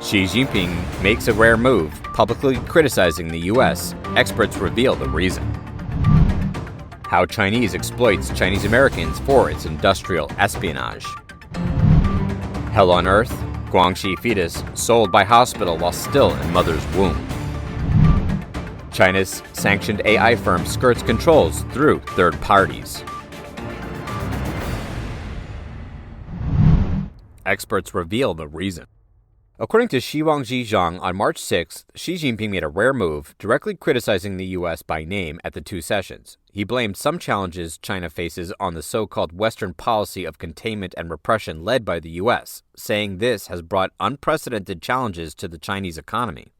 Xi Jinping makes a rare move, publicly criticizing the U.S. Experts reveal the reason. How Chinese exploits Chinese Americans for its industrial espionage. Hell on Earth, Guangxi fetus sold by hospital while still in mother's womb. China's sanctioned AI firm skirts controls through third parties. Experts reveal the reason. According to Guangxi Zhang, on March 6th, Xi Jinping made a rare move, directly criticizing the U.S. by name at the two sessions. He blamed some challenges China faces on the so-called Western policy of containment and repression led by the U.S., saying this has brought unprecedented challenges to the Chinese economy.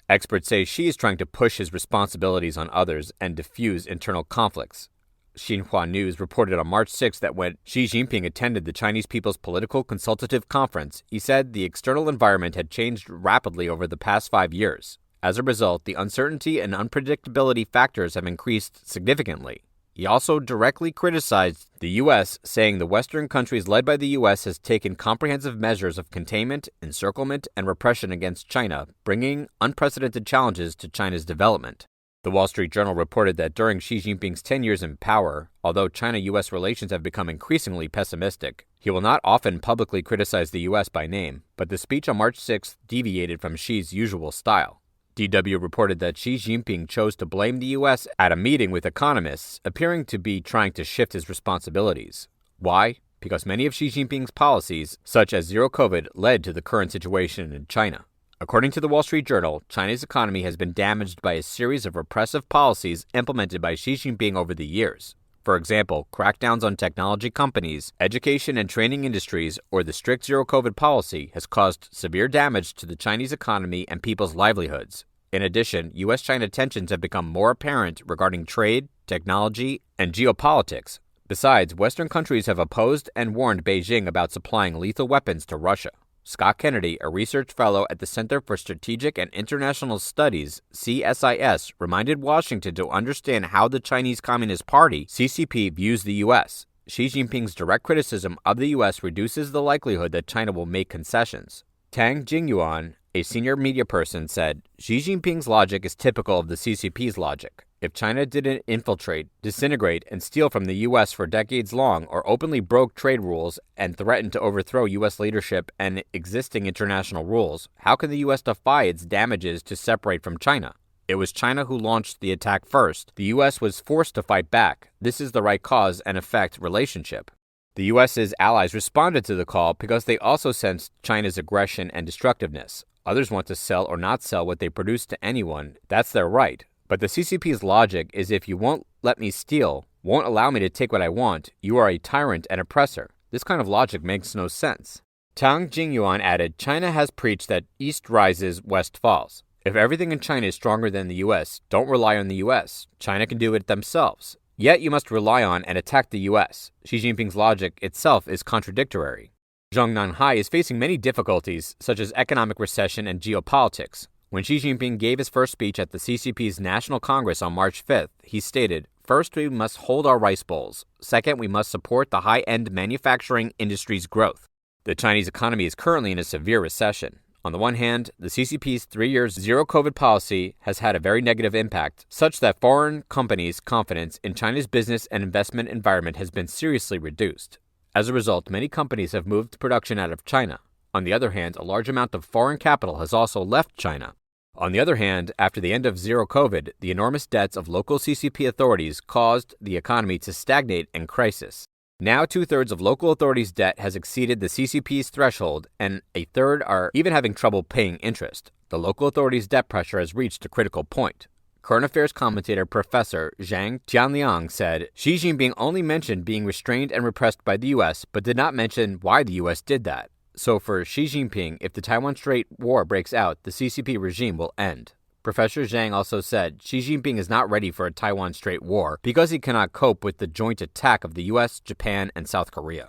Experts say Xi is trying to push his responsibilities on others and diffuse internal conflicts. Xinhua News reported on March 6 that when Xi Jinping attended the Chinese People's Political Consultative Conference, he said the external environment had changed rapidly over the past 5 years. As a result, the uncertainty and unpredictability factors have increased significantly. He also directly criticized the U.S., saying the Western countries led by the U.S. has taken comprehensive measures of containment, encirclement, and repression against China, bringing unprecedented challenges to China's development. The Wall Street Journal reported that during Xi Jinping's 10 years in power, although China-U.S. relations have become increasingly pessimistic, he will not often publicly criticize the U.S. by name, but the speech on March 6th deviated from Xi's usual style. DW reported that Xi Jinping chose to blame the U.S. at a meeting with economists, appearing to be trying to shift his responsibilities. Why? Because many of Xi Jinping's policies, such as zero COVID, led to the current situation in China. According to the Wall Street Journal, China's economy has been damaged by a series of repressive policies implemented by Xi Jinping over the years. For example, crackdowns on technology companies, education and training industries, or the strict zero-COVID policy has caused severe damage to the Chinese economy and people's livelihoods. In addition, U.S.-China tensions have become more apparent regarding trade, technology, and geopolitics. Besides, Western countries have opposed and warned Beijing about supplying lethal weapons to Russia. Scott Kennedy, a research fellow at the Center for Strategic and International Studies, CSIS, reminded Washington to understand how the Chinese Communist Party, CCP, views the U.S. Xi Jinping's direct criticism of the U.S. reduces the likelihood that China will make concessions. Tang Jingyuan, a senior media person, said, Xi Jinping's logic is typical of the CCP's logic. If China didn't infiltrate, disintegrate, and steal from the U.S. for decades long, or openly broke trade rules and threatened to overthrow U.S. leadership and existing international rules, how can the U.S. defy its damages to separate from China? It was China who launched the attack first. The U.S. was forced to fight back. This is the right cause and effect relationship. The U.S.'s allies responded to the call because they also sensed China's aggression and destructiveness. Others want to sell or not sell what they produce to anyone. That's their right. But the CCP's logic is if you won't let me steal, won't allow me to take what I want, you are a tyrant and oppressor. This kind of logic makes no sense. Tang Jingyuan added, China has preached that East rises, West falls. If everything in China is stronger than the U.S., don't rely on the U.S. China can do it themselves. Yet you must rely on and attack the U.S. Xi Jinping's logic itself is contradictory. Zhang Nanhai is facing many difficulties, such as economic recession and geopolitics. When Xi Jinping gave his first speech at the CCP's National Congress on March 5th, he stated, First, we must hold our rice bowls. Second, we must support the high-end manufacturing industry's growth. The Chinese economy is currently in a severe recession. On the one hand, the CCP's 3-year zero-COVID policy has had a very negative impact, such that foreign companies' confidence in China's business and investment environment has been seriously reduced. As a result, many companies have moved production out of China. On the other hand, a large amount of foreign capital has also left China. On the other hand, after the end of zero COVID, the enormous debts of local CCP authorities caused the economy to stagnate and crisis. Now 2/3 of local authorities' debt has exceeded the CCP's threshold, and a third are even having trouble paying interest. The local authorities' debt pressure has reached a critical point. Current affairs commentator Professor Zhang Tianliang said, Xi Jinping only mentioned being restrained and repressed by the U.S., but did not mention why the U.S. did that. So for Xi Jinping, if the Taiwan Strait War breaks out, the CCP regime will end. Professor Zhang also said Xi Jinping is not ready for a Taiwan Strait War because he cannot cope with the joint attack of the U.S., Japan, and South Korea.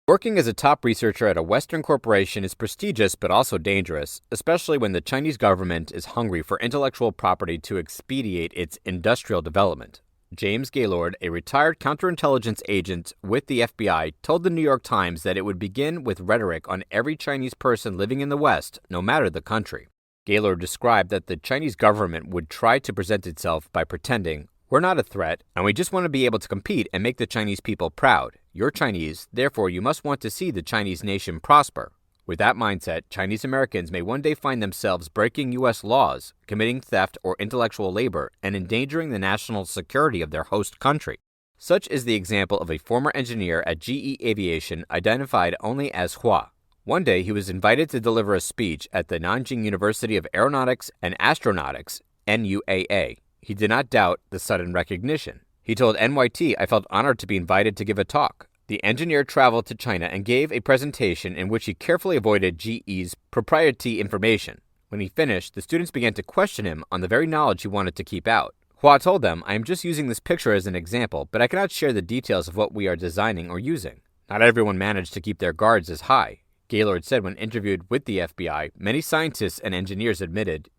Working as a top researcher at a Western corporation is prestigious but also dangerous, especially when the Chinese government is hungry for intellectual property to expedite its industrial development. James Gaylord, a retired counterintelligence agent with the FBI, told the New York Times that it would begin with rhetoric on every Chinese person living in the West, no matter the country. Gaylord described that the Chinese government would try to present itself by pretending, "We're not a threat, and we just want to be able to compete and make the Chinese people proud. You're Chinese, therefore you must want to see the Chinese nation prosper." With that mindset, Chinese Americans may one day find themselves breaking U.S. laws, committing theft or intellectual labor, and endangering the national security of their host country. Such is the example of a former engineer at GE Aviation identified only as Hua. One day, he was invited to deliver a speech at the Nanjing University of Aeronautics and Astronautics, NUAA. He did not doubt the sudden recognition. He told NYT, "I felt honored to be invited to give a talk." The engineer traveled to China and gave a presentation in which he carefully avoided GE's proprietary information. When he finished, the students began to question him on the very knowledge he wanted to keep out. Hua told them, "I am just using this picture as an example, but I cannot share the details of what we are designing or using." Not everyone managed to keep their guards as high. Gaylord said when interviewed with the FBI, many scientists and engineers admitted,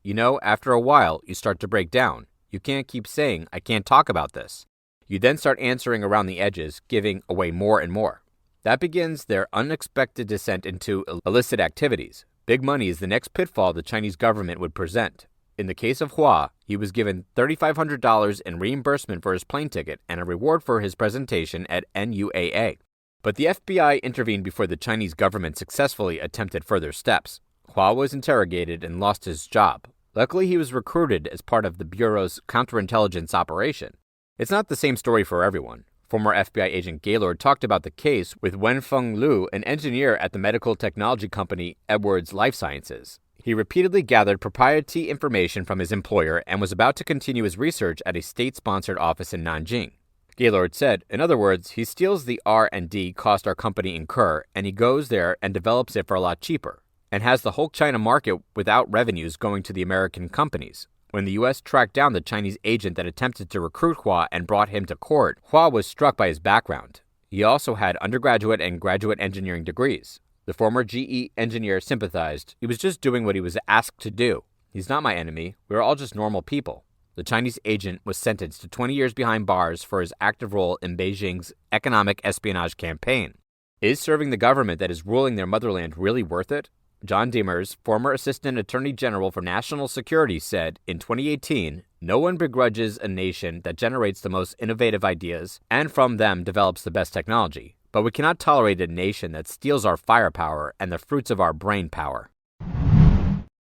after a while, you start to break down. You can't keep saying, "I can't talk about this." You then start answering around the edges, giving away more and more. That begins their unexpected descent into illicit activities. Big money is the next pitfall the Chinese government would present. In the case of Hua, he was given $3,500 in reimbursement for his plane ticket and a reward for his presentation at NUAA. But the FBI intervened before the Chinese government successfully attempted further steps. Hua was interrogated and lost his job. Luckily, he was recruited as part of the Bureau's counterintelligence operation. It's not the same story for everyone. Former FBI agent Gaylord talked about the case with Wenfeng Liu, an engineer at the medical technology company Edwards Life Sciences. He repeatedly gathered proprietary information from his employer and was about to continue his research at a state-sponsored office in Nanjing. Gaylord said, in other words, he steals the R&D cost our company incur, and he goes there and develops it for a lot cheaper, and has the whole China market without revenues going to the American companies. When the U.S. tracked down the Chinese agent that attempted to recruit Hua and brought him to court, Hua was struck by his background. He also had undergraduate and graduate engineering degrees. The former GE engineer sympathized. He was just doing what he was asked to do. He's not my enemy. We're all just normal people. The Chinese agent was sentenced to 20 years behind bars for his active role in Beijing's economic espionage campaign. Is serving the government that is ruling their motherland really worth it? John Demers, former Assistant Attorney General for National Security, said in 2018, "No one begrudges a nation that generates the most innovative ideas and from them develops the best technology. But we cannot tolerate a nation that steals our firepower and the fruits of our brain power."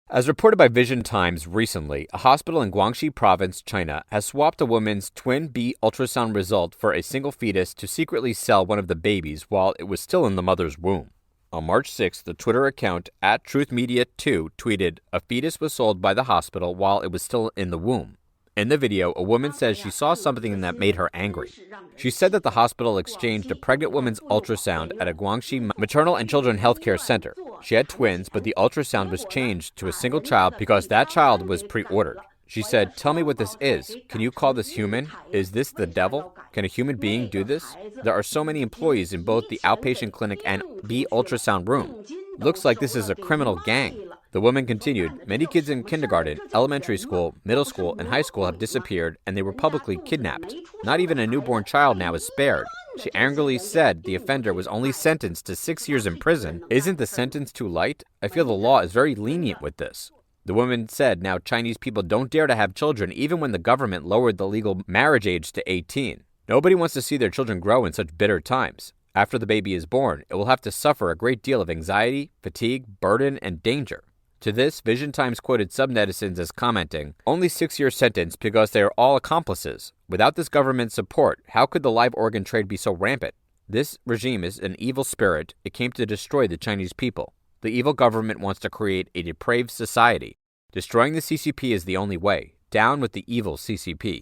As reported by Vision Times recently, a hospital in Guangxi province, China, has swapped a woman's twin B ultrasound result for a single fetus to secretly sell one of the babies while it was still in the mother's womb. On March 6th, the Twitter account @TruthMedia2 tweeted, "A fetus was sold by the hospital while it was still in the womb." In the video, a woman says she saw something that made her angry. She said that the hospital exchanged a pregnant woman's ultrasound at a Guangxi maternal and children healthcare center. She had twins, but the ultrasound was changed to a single child because that child was pre-ordered. She said, "Tell me what this is. Can you call this human? Is this the devil? Can a human being do this? There are so many employees in both the outpatient clinic and B ultrasound room. Looks like this is a criminal gang." The woman continued, "Many kids in kindergarten, elementary school, middle school, and high school have disappeared, and they were publicly kidnapped. Not even a newborn child now is spared." She angrily said the offender was only sentenced to 6 years in prison. "Isn't the sentence too light? I feel the law is very lenient with this." The woman said now Chinese people don't dare to have children even when the government lowered the legal marriage age to 18. Nobody wants to see their children grow in such bitter times. After the baby is born, it will have to suffer a great deal of anxiety, fatigue, burden, and danger. To this, Vision Times quoted some netizens as commenting, "Only 6-year sentence because they are all accomplices. Without this government support, how could the live organ trade be so rampant? This regime is an evil spirit. It came to destroy the Chinese people. The evil government wants to create a depraved society. Destroying the CCP is the only way. Down with the evil CCP."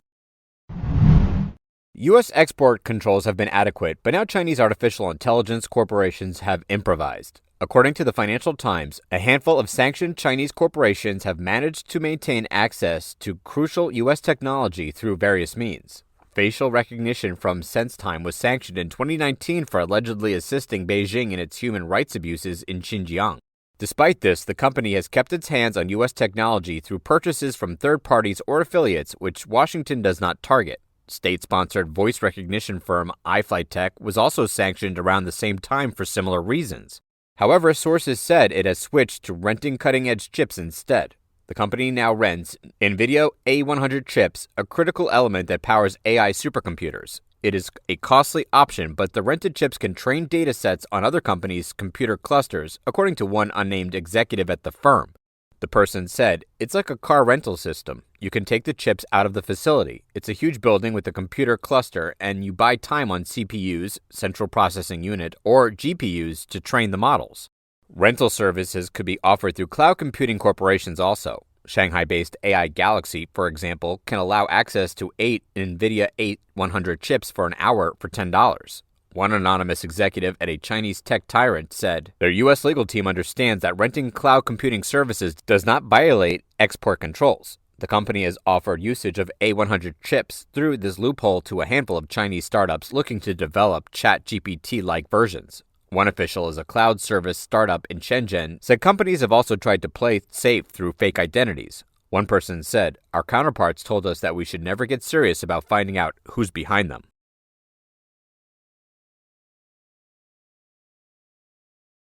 U.S. export controls have been adequate, but now Chinese artificial intelligence corporations have improvised. According to the Financial Times, a handful of sanctioned Chinese corporations have managed to maintain access to crucial U.S. technology through various means. Facial recognition from SenseTime was sanctioned in 2019 for allegedly assisting Beijing in its human rights abuses in Xinjiang. Despite this, the company has kept its hands on U.S. technology through purchases from third parties or affiliates which Washington does not target. State-sponsored voice recognition firm iFlyTech was also sanctioned around the same time for similar reasons. However, sources said it has switched to renting cutting-edge chips instead. The company now rents NVIDIA A100 chips, a critical element that powers AI supercomputers. It is a costly option, but the rented chips can train datasets on other companies' computer clusters, according to one unnamed executive at the firm. The person said, "It's like a car rental system. You can take the chips out of the facility. It's a huge building with a computer cluster, and you buy time on CPUs, central processing unit, or GPUs to train the models." Rental services could be offered through cloud computing corporations also. Shanghai-based AI Galaxy, for example, can allow access to 8 NVIDIA A100 chips for an hour for $10. One anonymous executive at a Chinese tech tyrant said, their U.S. legal team understands that renting cloud computing services does not violate export controls. The company has offered usage of A100 chips through this loophole to a handful of Chinese startups looking to develop ChatGPT-like versions. One official is a cloud service startup in Shenzhen, said companies have also tried to play safe through fake identities. One person said, "Our counterparts told us that we should never get serious about finding out who's behind them."